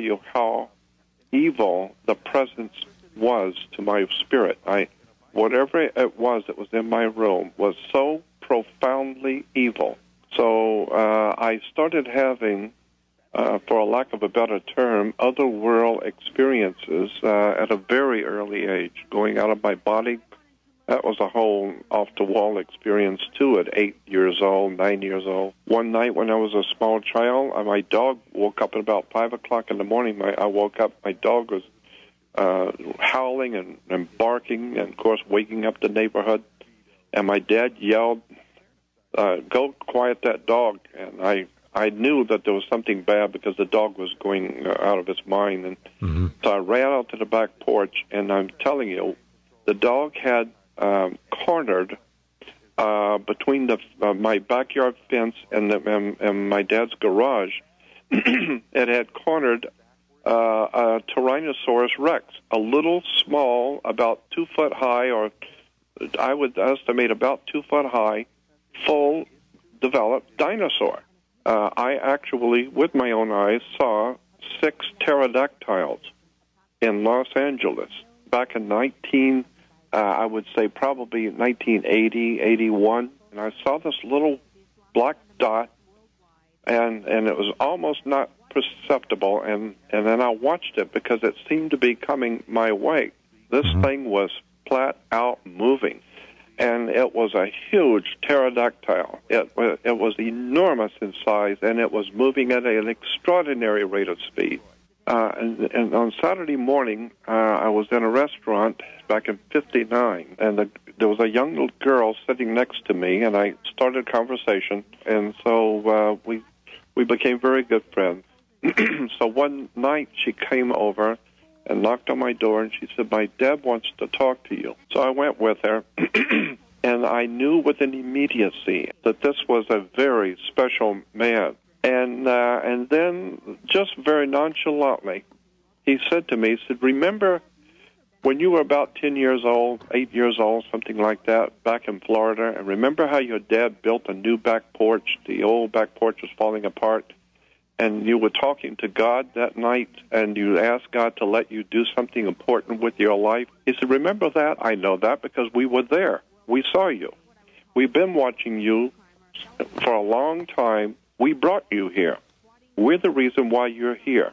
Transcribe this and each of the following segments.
you how evil the presence was to my spirit. Whatever it was that was in my room was so profoundly evil. So I started having, for a lack of a better term, otherworld experiences at a very early age, going out of my body. That was a whole off-the-wall experience, too, at 8 years old, 9 years old. One night when I was a small child, my dog woke up at about 5 o'clock in the morning. I woke up, my dog was howling and barking, and, of course, waking up the neighborhood. And my dad yelled, go quiet that dog. And I knew that there was something bad because the dog was going out of its mind. And so I ran out to the back porch, and I'm telling you, the dog had cornered between my backyard fence and my dad's garage. It had cornered a Tyrannosaurus Rex, a little small, about 2 foot high, or I would estimate about 2 foot high, full developed dinosaur. I actually, with my own eyes, saw 6 pterodactyls in Los Angeles back in I would say probably 1980, 81, and I saw this little black dot, and it was almost not perceptible, and then I watched it because it seemed to be coming my way. This thing was flat out moving, and it was a huge pterodactyl. It was enormous in size, and it was moving at an extraordinary rate of speed. And on Saturday morning, I was in a restaurant back in '59, and there was a young little girl sitting next to me, and I started a conversation, and so we became very good friends. So one night she came over and knocked on my door, and she said, my dad wants to talk to you. So I went with her, and I knew with an immediacy that this was a very special man. And then, just very nonchalantly, he said to me, he said, remember when you were about 10 years old, 8 years old, something like that, back in Florida, and remember how your dad built a new back porch? The old back porch was falling apart, and you were talking to God that night, and you asked God to let you do something important with your life? He said, remember that? I know that because we were there. We saw you. We've been watching you for a long time. We brought you here. We're the reason why you're here.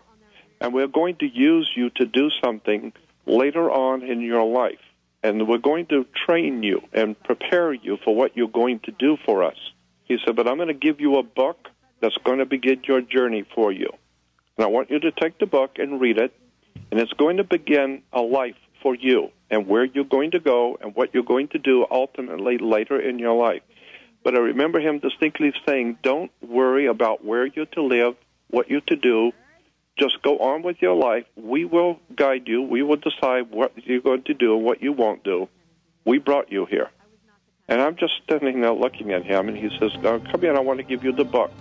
And we're going to use you to do something later on in your life. And we're going to train you and prepare you for what you're going to do for us. He said, but I'm going to give you a book that's going to begin your journey for you. And I want you to take the book and read it. And it's going to begin a life for you and where you're going to go and what you're going to do ultimately later in your life. But I remember him distinctly saying, don't worry about where you're to live, what you're to do. Just go on with your life. We will guide you. We will decide what you're going to do and what you won't do. We brought you here. And I'm just standing there looking at him, and he says, come in, I want to give you the book.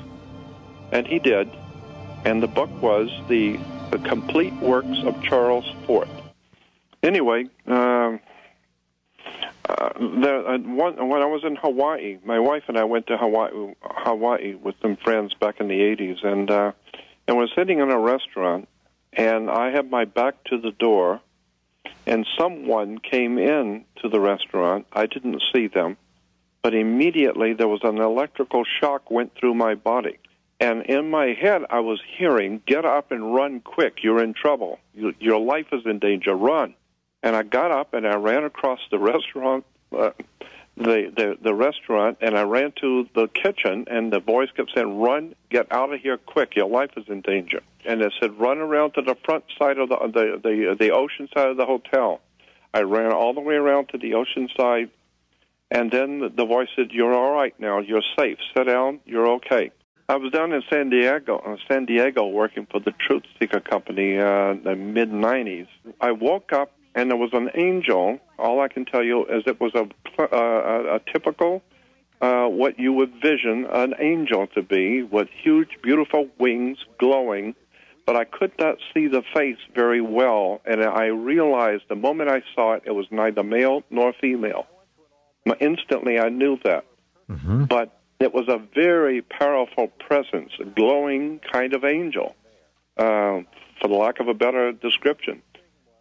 And he did. And the book was the complete works of Charles Fort. Anyway, when I was in Hawaii, my wife and I went to Hawaii with some friends back in the 80s, and we're sitting in a restaurant, and I had my back to the door, and someone came in to the restaurant. I didn't see them, but immediately there was an electrical shock went through my body. And in my head, I was hearing, get up and run quick. You're in trouble. Your life is in danger. Run. And I got up and I ran across the restaurant, the restaurant, and I ran to the kitchen, and the boys kept saying, run, get out of here quick. Your life is in danger. And they said, run around to the front side of the ocean side of the hotel. I ran all the way around to the ocean side, and then the voice said, you're all right now. You're safe. Sit down. You're okay. I was down in San Diego working for the Truth Seeker Company in the mid-'90s. I woke up, and there was an angel. All I can tell you is it was a typical, what you would vision an angel to be, with huge, beautiful wings glowing, but I could not see the face very well, and I realized the moment I saw it, it was neither male nor female. Instantly, I knew that. Mm-hmm. But it was a very powerful presence, a glowing kind of angel. for the lack of a better description.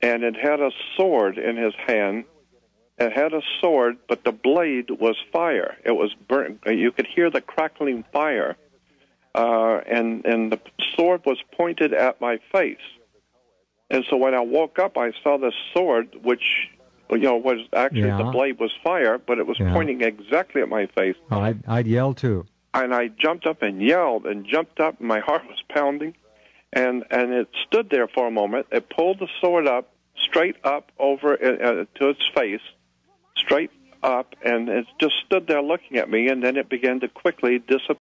And it had a sword in his hand. It had a sword, but the blade was fire. It was burnt. You could hear the crackling fire, and the sword was pointed at my face. And so when I woke up, I saw this sword, which was actually the blade was fire, but it was pointing exactly at my face. Well, I'd yell too. And I jumped up and yelled and jumped up, and my heart was pounding. And it stood there for a moment. It pulled the sword up, straight up over to its face, straight up, and it just stood there looking at me, and then it began to quickly disappear.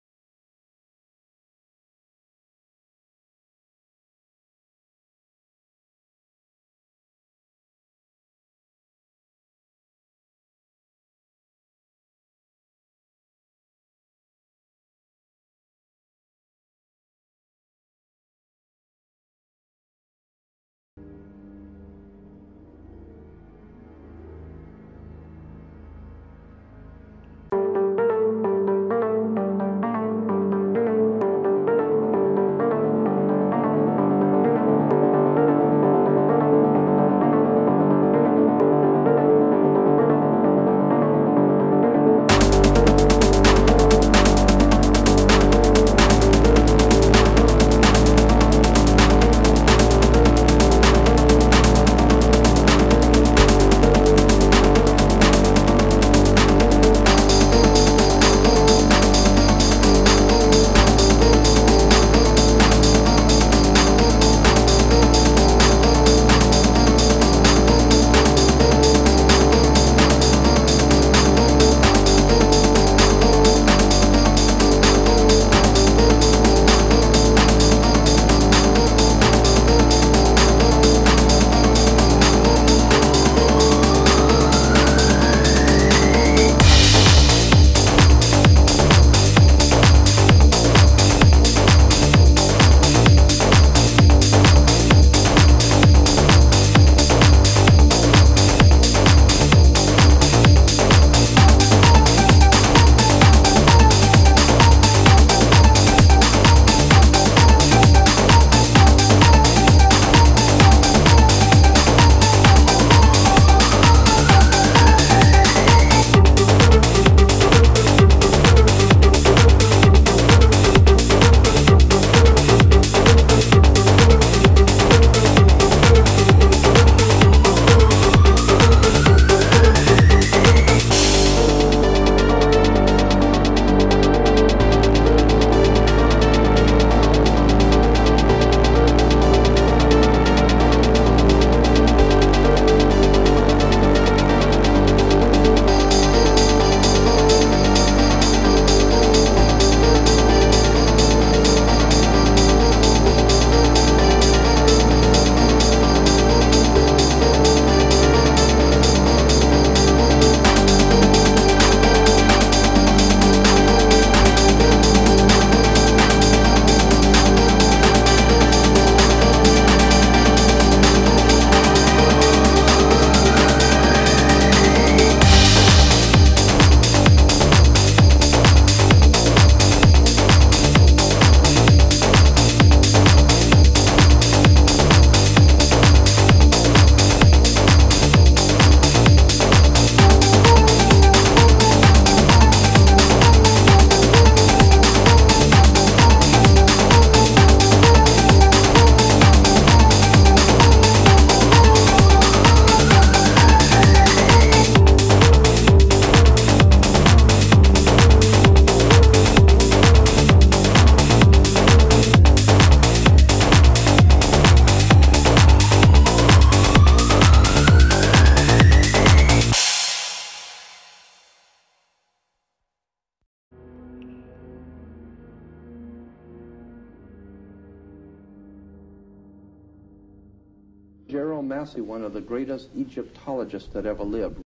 Gerald Massey, one of the greatest Egyptologists that ever lived.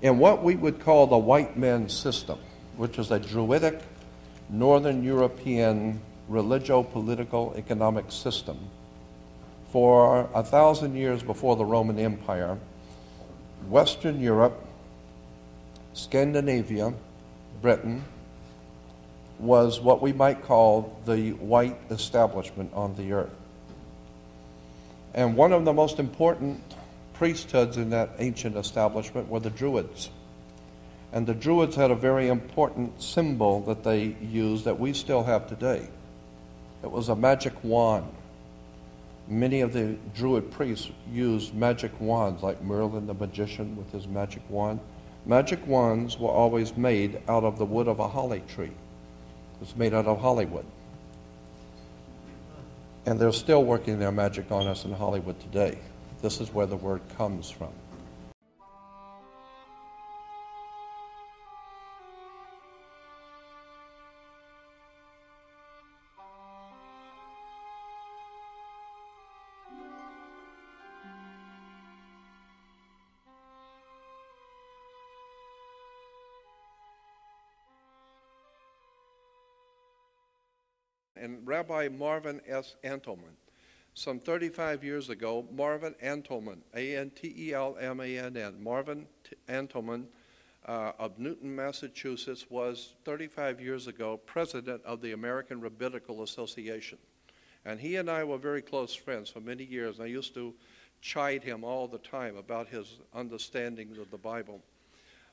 in what we would call the white man system, which is a Druidic, Northern European religio-political economic system. For 1,000 years before the Roman Empire, Western Europe, Scandinavia, Britain, was what we might call the white establishment on the earth. And one of the most important priesthoods in that ancient establishment were the Druids. And the Druids had a very important symbol that they used that we still have today. It was a magic wand. Many of the Druid priests used magic wands, like Merlin the magician with his magic wand. Magic wands were always made out of the wood of a holly tree. It was made out of Hollywood. And they're still working their magic on us in Hollywood today. This is where the word comes from. And Rabbi Marvin S. Antelman, some 35 years ago, Marvin Antelman, A-N-T-E-L-M-A-N-N, Marvin Antelman of Newton, Massachusetts, was 35 years ago president of the American Rabbinical Association. And he and I were very close friends for many years. I used to chide him all the time about his understanding of the Bible.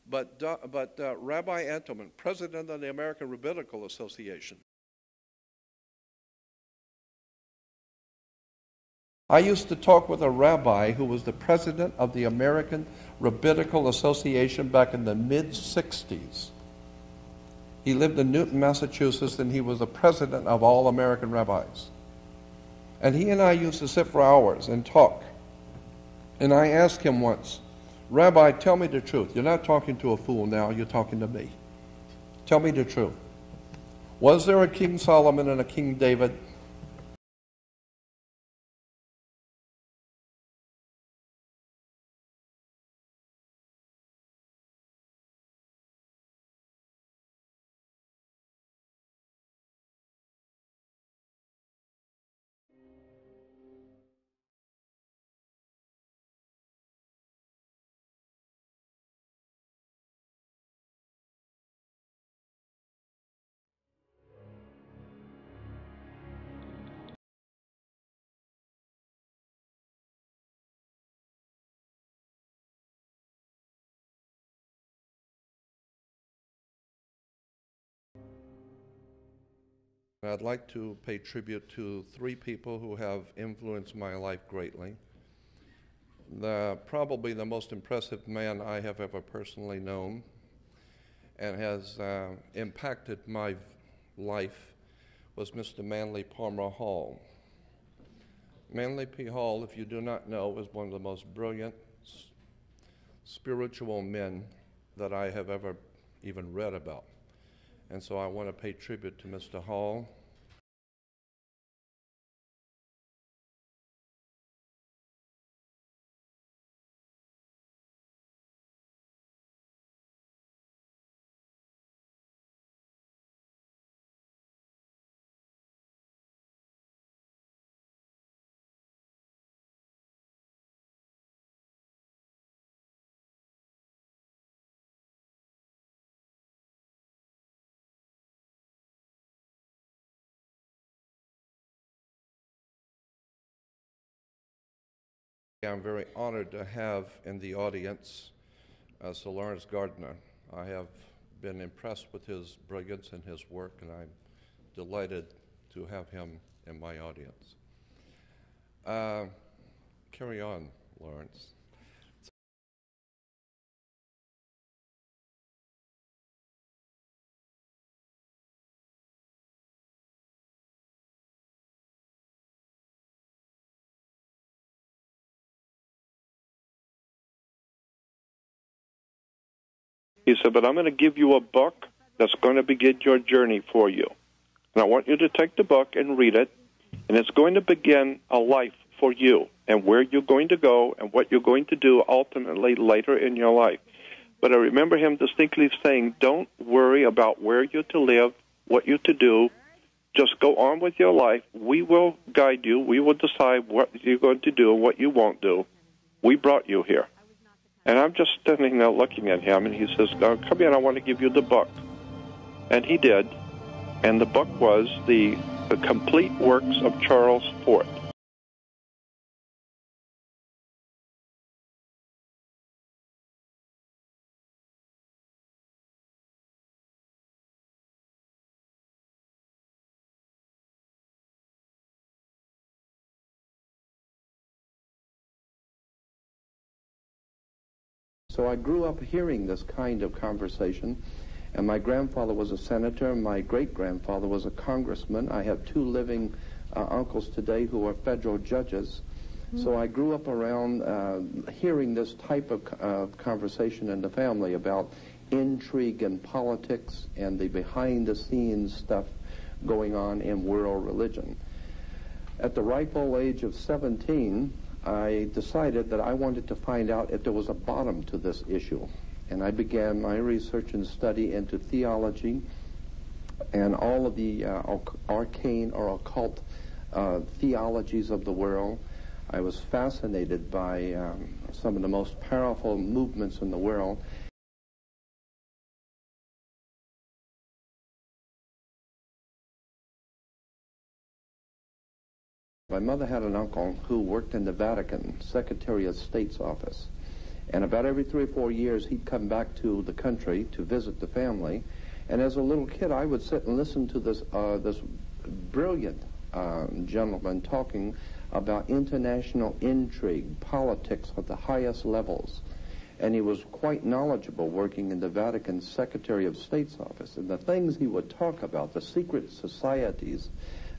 But Rabbi Antelman, president of the American Rabbinical Association, I used to talk with a rabbi who was the president of the American Rabbinical Association back in the mid-60s. He lived in Newton, Massachusetts, and he was the president of all American rabbis. And he and I used to sit for hours and talk. And I asked him once, Rabbi, tell me the truth. You're not talking to a fool now, you're talking to me. Tell me the truth. Was there a King Solomon and a King David? I'd like to pay tribute to three people who have influenced my life greatly. Probably the most impressive man I have ever personally known and has impacted my life was Mr. Manly Palmer Hall. Manly P. Hall, if you do not know, is one of the most brilliant spiritual men that I have ever even read about. And so I want to pay tribute to Mr. Hall. I'm very honored to have in the audience Sir Laurence Gardner. I have been impressed with his brilliance and his work, and I'm delighted to have him in my audience. Carry on, Laurence. He said, but I'm going to give you a book that's going to begin your journey for you. And I want you to take the book and read it, and it's going to begin a life for you and where you're going to go and what you're going to do ultimately later in your life. But I remember him distinctly saying, don't worry about where you're to live, what you're to do. Just go on with your life. We will guide you. We will decide what you're going to do and what you won't do. We brought you here. And I'm just standing there looking at him, and he says, come in, I want to give you the book. And he did. And the book was the complete works of Charles Fort. So I grew up hearing this kind of conversation, and my grandfather was a senator, and my great-grandfather was a congressman. I have two living uncles today who are federal judges. So I grew up around hearing this type of conversation in the family about intrigue and politics and the behind-the-scenes stuff going on in world religion. At the ripe old age of 17, I decided that I wanted to find out if there was a bottom to this issue. And I began my research and study into theology and all of the arcane or occult theologies of the world. I was fascinated by some of the most powerful movements in the world. My mother had an uncle who worked in the Vatican, Secretary of State's office. And about every 3 or 4 years, he'd come back to the country to visit the family. And as a little kid, I would sit and listen to this brilliant gentleman talking about international intrigue, politics at the highest levels. And he was quite knowledgeable working in the Vatican Secretary of State's office. And the things he would talk about, the secret societies,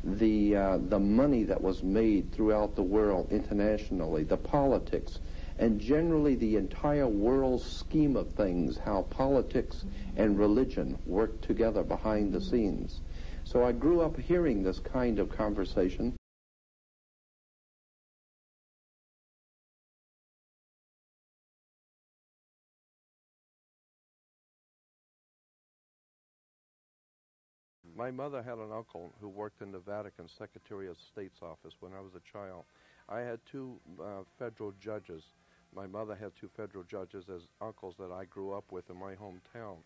the money that was made throughout the world internationally, the politics, and generally the entire world scheme of things, how politics and religion work together behind the scenes. So I grew up hearing this kind of conversation. My mother had an uncle who worked in the Vatican Secretary of State's office when I was a child. I had two federal judges. My mother had two federal judges as uncles that I grew up with in my hometown.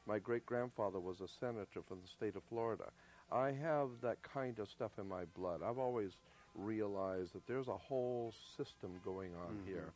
My great-grandfather was a senator from the state of Florida. I have that kind of stuff in my blood. I've always realized that there's a whole system going on here.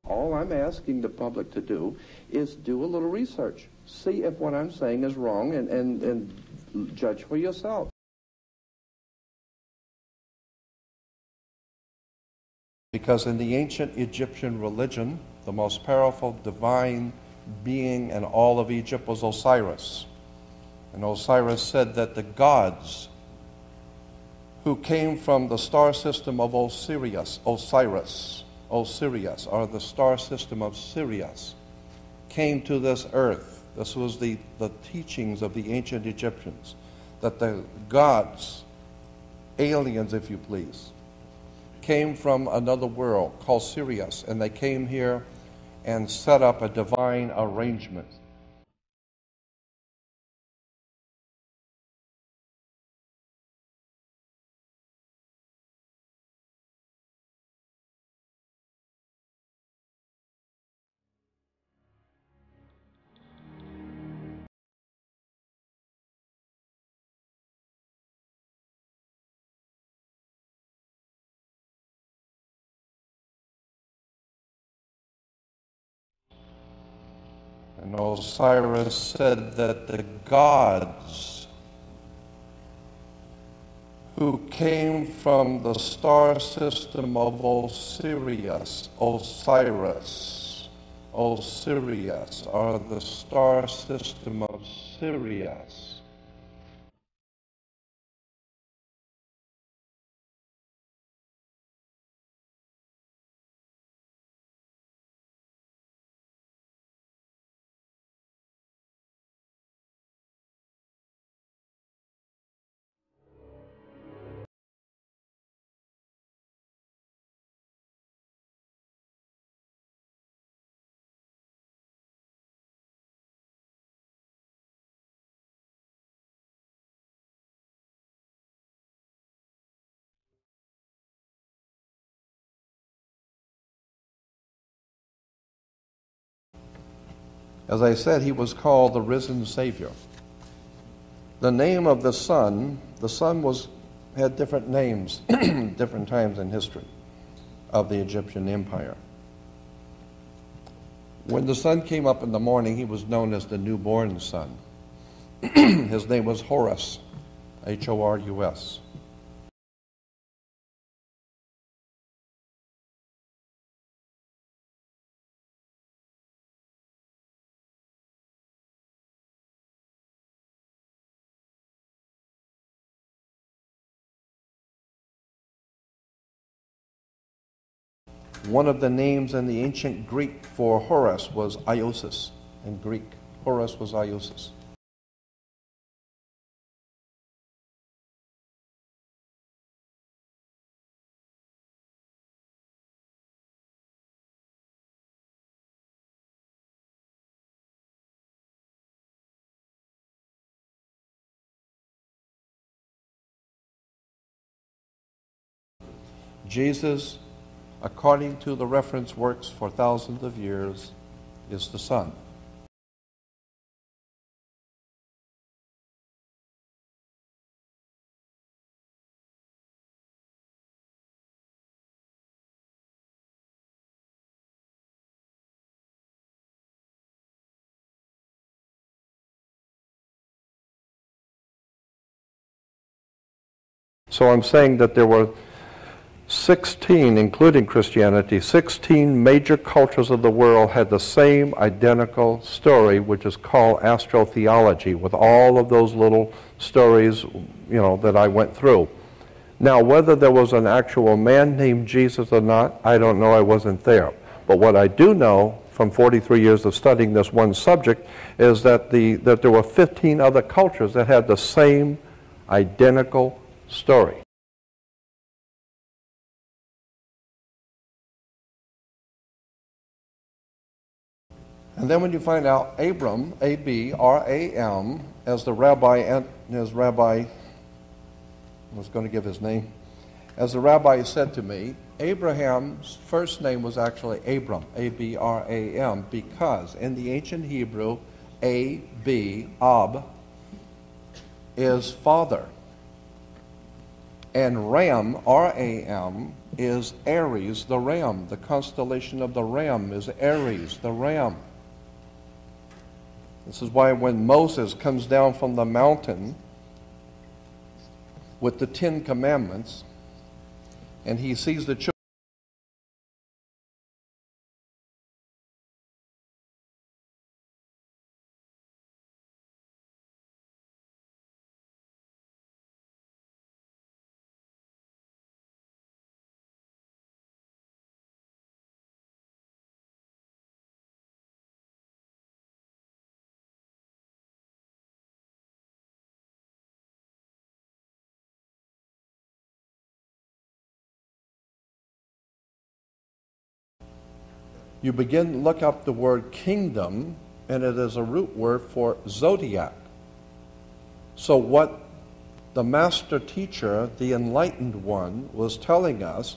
All I'm asking the public to do is do a little research. See if what I'm saying is wrong and judge for yourself. Because in the ancient Egyptian religion, the most powerful divine being in all of Egypt was Osiris. And Osiris said that the gods who came from the star system of Osiris, or the star system of Sirius, came to this earth. This was the teachings of the ancient Egyptians, that the gods, aliens if you please, came from another world called Sirius, and they came here and set up a divine arrangement. And Osiris said that the gods who came from the star system of Osiris, or the star system of Sirius. As I said, he was called the risen Savior. The name of the sun had different names, different times in history of the Egyptian Empire. When the sun came up in the morning, he was known as the newborn sun. His name was Horus, Horus. One of the names in the ancient Greek for Horus was Iosis. In Greek, Horus was Iosis. Jesus, according to the reference works for thousands of years, is the sun. So I'm saying that there were 16, including Christianity, 16 major cultures of the world had the same identical story, which is called Astro-Theology, with all of those little stories, that I went through. Now, whether there was an actual man named Jesus or not, I don't know. I wasn't there. But what I do know from 43 years of studying this one subject is that there were 15 other cultures that had the same identical story. And then when you find out Abram, A-B-R-A-M, as the rabbi, I was going to give his name, as the rabbi said to me, Abraham's first name was actually Abram, A-B-R-A-M, because in the ancient Hebrew, A-B, Ab, is father. And Ram, R-A-M, is Aries, the ram. The constellation of the ram is Aries, the ram. This is why when Moses comes down from the mountain with the 10 Commandments, and he sees the children, you begin to look up the word kingdom, and it is a root word for zodiac. So what the master teacher, the enlightened one, was telling us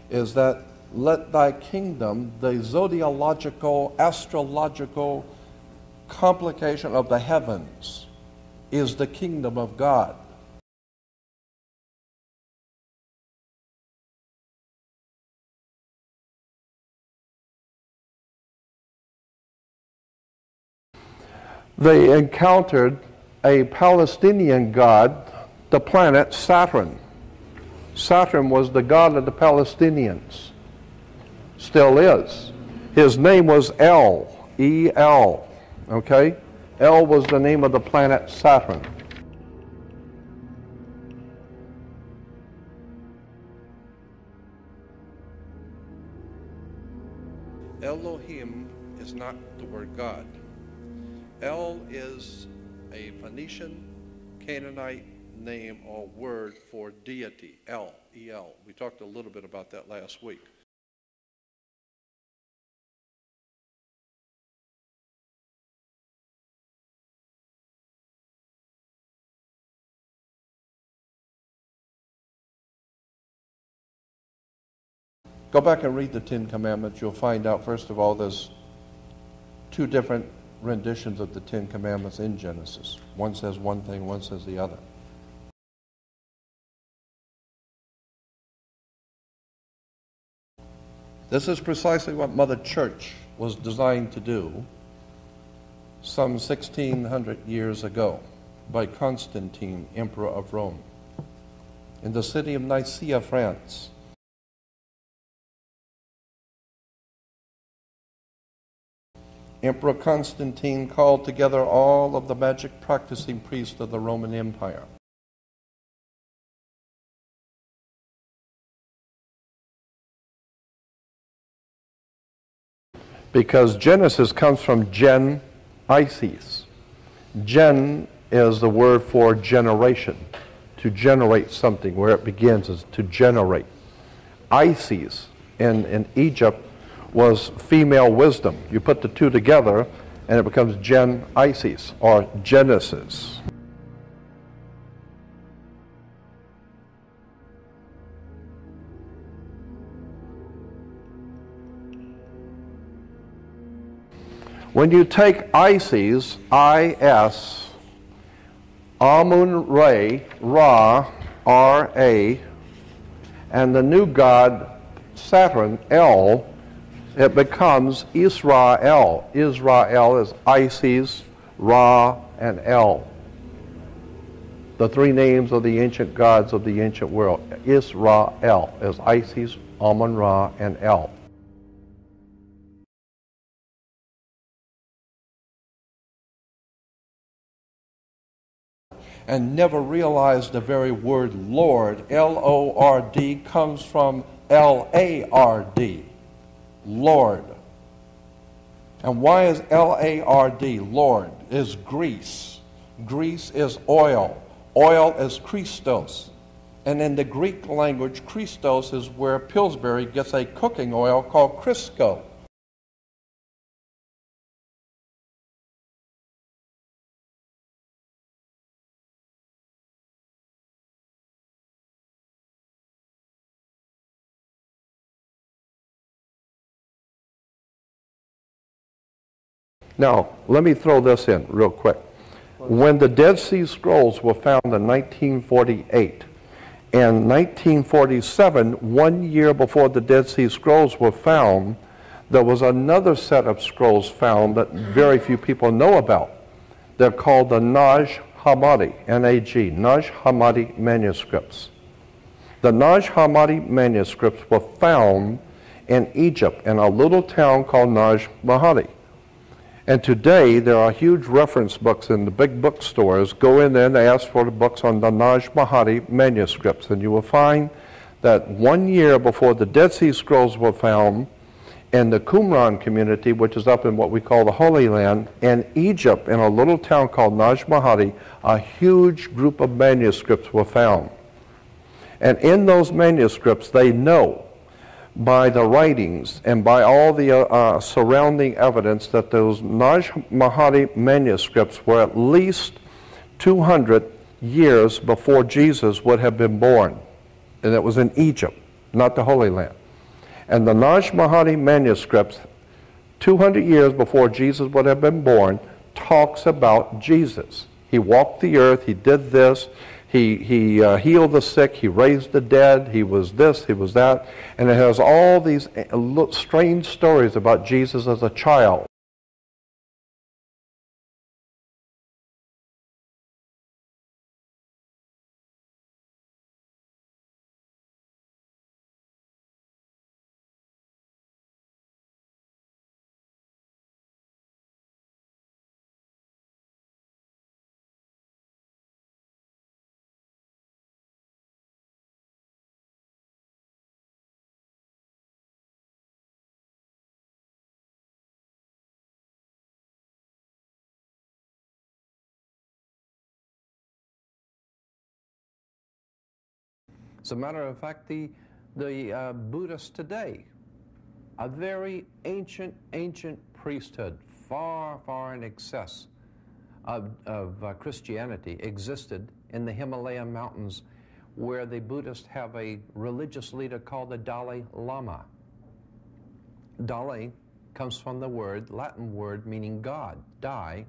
is that let thy kingdom, the zodiological, astrological complication of the heavens, is the kingdom of God. They encountered a Palestinian god, the planet Saturn. Saturn was the god of the Palestinians. Still is. His name was El, E-L, okay? El was the name of the planet Saturn. Elohim is not the word God. El is a Phoenician, Canaanite name or word for deity, El, E-L. We talked a little bit about that last week. Go back and read the Ten Commandments. You'll find out, first of all, there's two different renditions of the Ten Commandments in Genesis. One says one thing, one says the other. This is precisely what Mother Church was designed to do some 1600 years ago by Constantine, Emperor of Rome, in the city of Nicaea, France. Emperor Constantine called together all of the magic practicing priests of the Roman Empire. Because Genesis comes from gen Isis. Gen is the word for generation. To generate something, where it begins is to generate. Isis in Egypt was female wisdom. You put the two together and it becomes Gen Isis or Genesis. When you take Isis, I-S, Amun-Re, Ra, R-A, and the new god Saturn, El, it becomes Israel. Israel is Isis, Ra, and El. The three names of the ancient gods of the ancient world. Israel is Isis, Amun-Ra, and El. And never realized the very word Lord, L-O-R-D, comes from L-A-R-D. Lord. And why is L-A-R-D, Lord? Is grease. Grease is oil. Oil is Christos. And in the Greek language, Christos is where Pillsbury gets a cooking oil called Crisco. Now, let me throw this in real quick. When the Dead Sea Scrolls were found in 1948, and 1947, 1 year before the Dead Sea Scrolls were found, there was another set of scrolls found that very few people know about. They're called the Nag Hammadi, N-A-G, Nag Hammadi manuscripts. The Nag Hammadi manuscripts were found in Egypt in a little town called Nag Hammadi. And today, there are huge reference books in the big bookstores. Go in there and ask for the books on the Nag Hammadi manuscripts, and you will find that 1 year before the Dead Sea Scrolls were found, in the Qumran community, which is up in what we call the Holy Land, in Egypt, in a little town called Nag Hammadi, a huge group of manuscripts were found. And in those manuscripts, they know by the writings and by all the surrounding evidence that those Nag Hammadi manuscripts were at least 200 years before Jesus would have been born. And it was in Egypt, not the Holy Land. And the Nag Hammadi manuscripts, 200 years before Jesus would have been born, talks about Jesus. He walked the earth, he did this, he healed the sick, he raised the dead, he was this, he was that, and it has all these strange stories about Jesus as a child. As a matter of fact, the Buddhists today, a very ancient priesthood, far in excess of Christianity, existed in the Himalayan mountains, where the Buddhists have a religious leader called the Dalai Lama. Dalai comes from the Latin word meaning God. Dalai,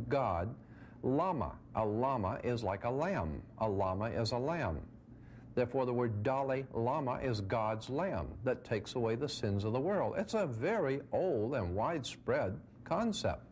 God. Lama. A lama is like a lamb. A lama is a lamb. Therefore, the word Dalai Lama is God's lamb that takes away the sins of the world. It's a very old and widespread concept.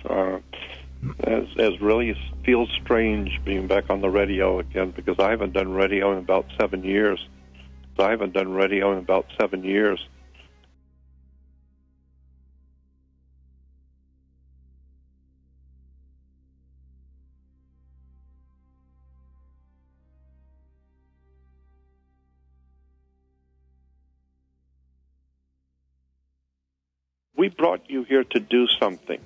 As really feels strange being back on the radio again, because I haven't done radio in about 7 years. We brought you here to do something.